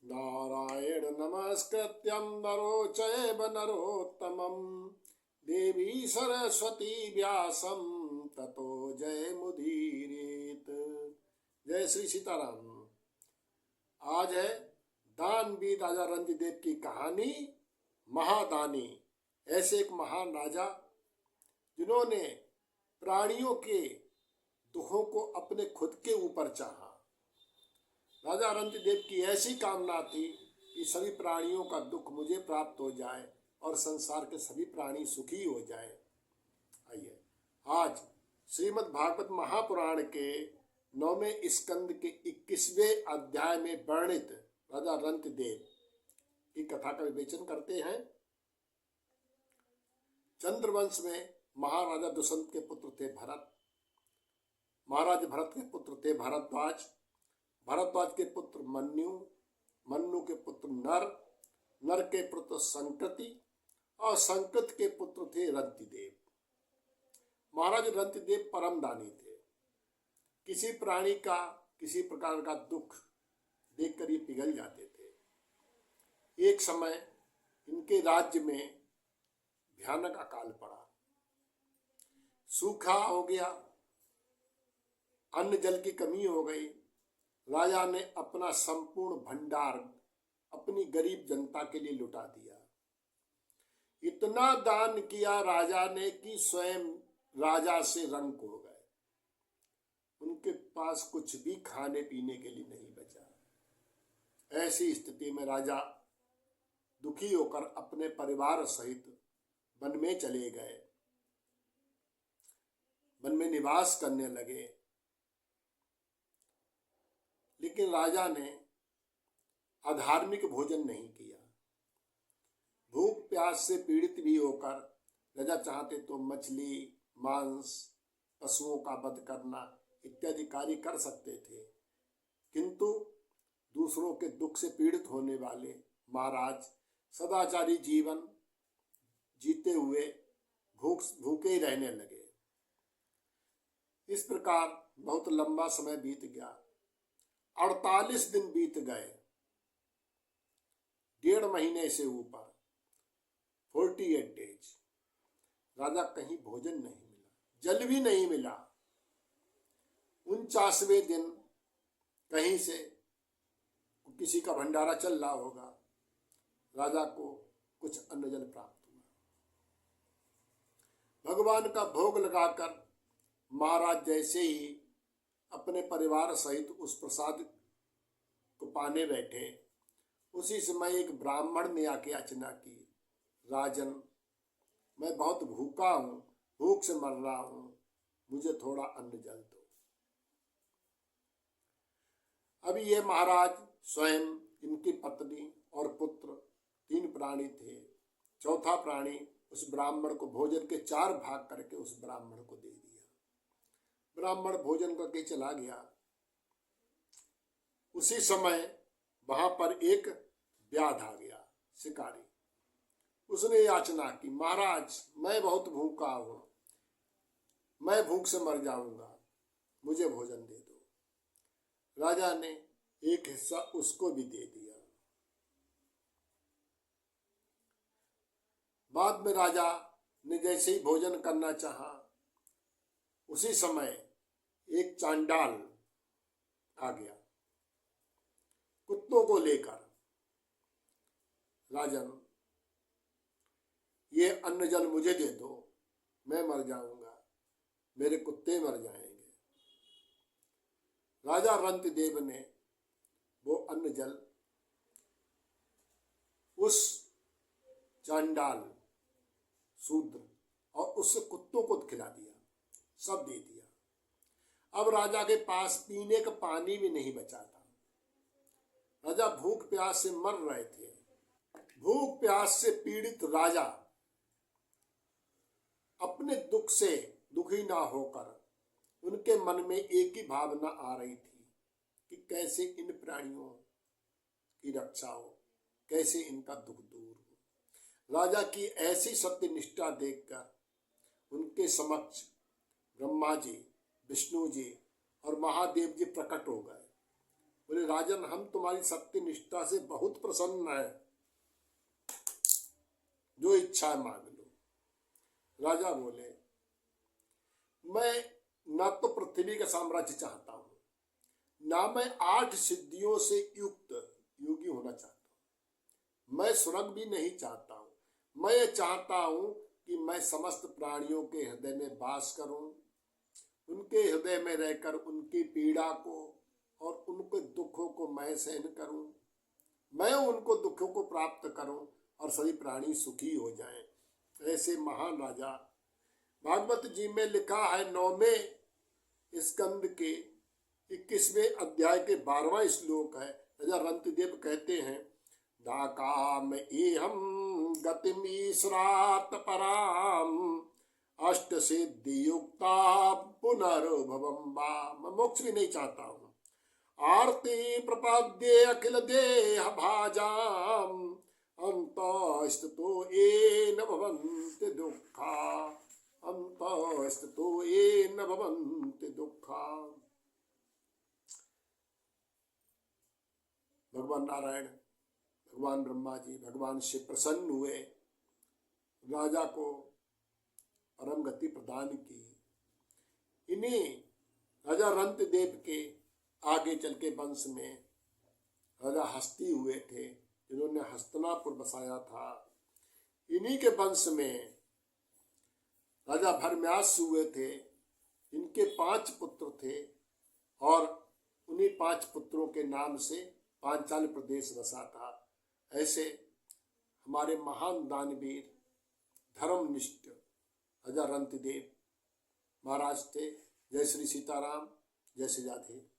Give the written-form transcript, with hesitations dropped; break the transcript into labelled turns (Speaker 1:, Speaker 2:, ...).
Speaker 1: नारायण नमस्कृत्यं नरो चैव नरोत्तमं देवी सरस्वती व्यासं ततो जयमुदीरयेत्। जय श्री सीताराम। आज है दानवीर राजा रंतिदेव की कहानी महादानी। ऐसे एक महान राजा जिन्होंने प्राणियों के दुखों को अपने खुद के ऊपर चाहा। राजा रंतिदेव की ऐसी कामना थी कि सभी प्राणियों का दुख मुझे प्राप्त हो जाए और संसार के सभी प्राणी सुखी हो जाए। आइए आज श्रीमद् भागवत महापुराण के 9वें स्कंद के 21वें अध्याय में वर्णित राजा रंतिदेव की कथा का विवेचन करते हैं। चंद्रवंश में महाराजा दुष्यंत के पुत्र थे भरत। महाराज भरत के पुत्र थे भारद्वाज। भारद्वाज के पुत्र मन्यु, मन्यु के पुत्र नर, नर के पुत्र संकृति और संकृत के पुत्र थे रंतिदेव। महाराज रंतिदेव परम दानी थे। किसी प्राणी का किसी प्रकार का दुख देखकर ये पिघल जाते थे। एक समय इनके राज्य में भयानक अकाल पड़ा, सूखा हो गया, अन्न जल की कमी हो गई। राजा ने अपना संपूर्ण भंडार अपनी गरीब जनता के लिए लुटा दिया। इतना दान किया राजा ने कि स्वयं राजा से रंक हो गए। उनके पास कुछ भी खाने पीने के लिए नहीं बचा। ऐसी स्थिति में राजा दुखी होकर अपने परिवार सहित वन में चले गए। वन में निवास करने लगे। लेकिन राजा ने अधार्मिक भोजन नहीं किया। भूख प्यास से पीड़ित भी होकर राजा चाहते तो मछली, मांस, पशुओं का वध करना इत्यादि कार्य कर सकते थे, किंतु दूसरों के दुख से पीड़ित होने वाले महाराज सदाचारी जीवन जीते हुए भूखे ही रहने लगे। इस प्रकार बहुत लंबा समय बीत गया। 48 दिन बीत गए, 1.5 महीने से ऊपर, 48 डेज। राजा कहीं भोजन नहीं मिला, जल भी नहीं मिला। 49वें दिन कहीं से किसी का भंडारा चल रहा होगा, राजा को कुछ अन्न जल प्राप्त हुआ। भगवान का भोग लगाकर महाराज जैसे ही अपने परिवार सहित उस प्रसाद को पाने बैठे, उसी समय एक ब्राह्मण ने आके याचना की, राजन, मैं बहुत भूखा हूं, भूख से मर रहा हूं, मुझे थोड़ा अन्न जल दो। अभी ये महाराज स्वयं, इनकी पत्नी और पुत्र 3 प्राणी थे। चौथा प्राणी उस ब्राह्मण को भोजन के 4 भाग करके उस ब्राह्मण को दे दिया। ब्राह्मण भोजन करके चला गया। उसी समय वहां पर एक व्याध आ गया, शिकारी। उसने याचना की, महाराज, मैं बहुत भूखा हूं, मैं भूख से मर जाऊंगा, मुझे भोजन दे दो। राजा ने एक हिस्सा उसको भी दे दिया। बाद में राजा ने जैसे ही भोजन करना चाहा, उसी समय एक चांडाल आ गया कुत्तों को लेकर। राजन, ये अन्न जल मुझे दे दो, मैं मर जाऊंगा, मेरे कुत्ते मर जाएंगे। राजा रंतिदेव ने वो अन्न जल उस चांडाल, शूद्र और उससे कुत्तों को खिला दिया, सब दे दिया। अब राजा के पास पीने का पानी भी नहीं बचा था। राजा भूख प्यास से मर रहे थे। भूख प्यास से पीड़ित राजा अपने दुख से दुखी ना होकर, उनके मन में एक ही भावना आ रही थी कि कैसे इन प्राणियों की रक्षा हो, कैसे इनका दुख दूर हो। राजा की ऐसी सत्य निष्ठा देखकर उनके समक्ष ब्रह्मा जी, विष्णु जी और महादेव जी प्रकट हो गए। बोले राजन हम तुम्हारी सत्य निष्ठा से बहुत प्रसन्न है, जो इच्छा मांग लो। राजा बोले मैं न तो पृथ्वी का साम्राज्य चाहता हूं, ना मैं 8 सिद्धियों से युक्त योगी होना चाहता हूं, मैं स्वर्ग भी नहीं चाहता हूं। मैं ये चाहता हूं कि मैं समस्त प्राणियों के हृदय में वास करूं, उनके हृदय में रहकर उनकी पीड़ा को और उनके दुखों को मैं सहन करूं, मैं उनको दुखों को प्राप्त करूं और सभी प्राणी सुखी हो जाएं। ऐसे महान राजा भागवत जी में लिखा है 9वें स्कंद के 21वें अध्याय के 12वां श्लोक है। राजा रंतिदेव कहते हैं दाकाम एहम गतिमीश्वरात पराम अष्ट सिद्धि युक्ता पुनर्भवम वा। मैं मोक्ष भी नहीं चाहता हूँ। आरती प्रपद्ये अखिल देह भाजाम अंतस्ततो येन भवन्ति दुःखा, अंतस्ततो येन भवन्ति दुःखा। भगवान नारायण, भगवान ब्रह्मा जी भगवान से प्रसन्न हुए, राजा को परम गति प्रदान की। इन्हीं राजा रंतदेव के आगे चल के वंश में राजा हस्ती हुए थे, जिन्होंने हस्तिनापुर बसाया था। इन्हीं के वंश में राजा भरम्यास हुए थे, इनके 5 पुत्र थे और उन्हीं 5 पुत्रों के नाम से पांचाल प्रदेश बसा था। ऐसे हमारे महान दानवीर धर्मनिष्ठ राजा रंतिदेव महाराज थे। जय श्री सीताराम, जय श्री राधे।